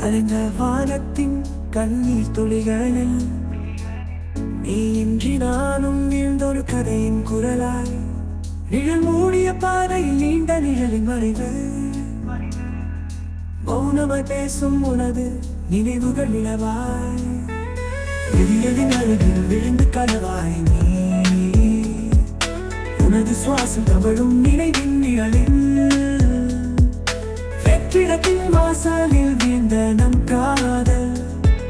கலைந்த வானத்தின் கண்ணீர் துளிகளில் நீ இன்றி நானும் வீழ்ந்தொரு கதையின் குரலாய் நிழல் மூடிய பாதையில் நீண்ட நிழலின் மறைவு மௌனமாய் பேசும் உனது நினைவுகள் நிலவாய் விழிகளின் அழகில் விழுந்து கனவாய் நீ உனது சுவாசம் தவழும் நினைவின் நிழலில் வெற்றிடத்தின் வாசலில் வீழ்ந்த நம் காதல்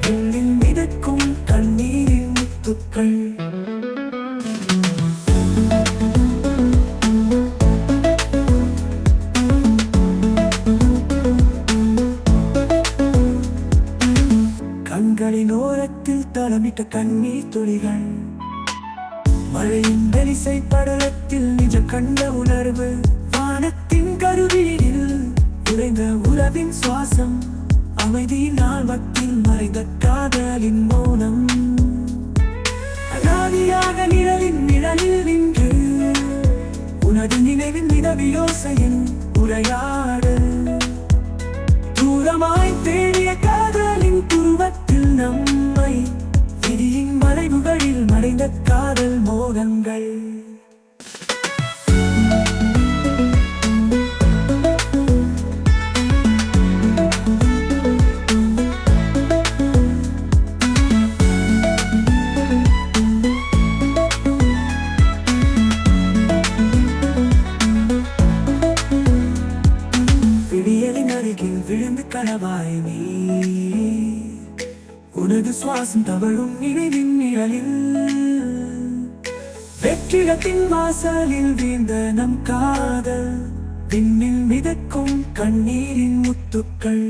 விண்ணில் மிதக்கும் கண்ணீரின் முத்துக்கள் கண்களின் ஓரத்தில் தளமிட்ட கண்ணீர் துளிகள் மழையின் வெரிசை படலத்தில் நிஜ கண்ட உணர்வு வானத்தின் கருவீரில் உறைந்த உறவின் சுவாசம் அமைதியின் ஆழ்வத்தில் மறைந்த காதலின் மௌனம் அனாதியாக நிழலின் நிழலில் நின்று உனது நினைவின் நிலவியோசையின் உரையாடல் தூரமாய் தேடிய காதலின் துருவத்தில் நம்மை விதியின் மறைவுகளில் மறைந்த காதல் மோகங்கள் விடியலின் அருகில் விழுந்து கனவாய் நீ உனது சுவாசம் தவழும் நினைவின் நிழலில் வெற்றிடத்தின் வாசலில் வீழ்ந்த நம் காதல் விண்ணில் மிதக்கும் கண்ணீரின் முத்துக்கள்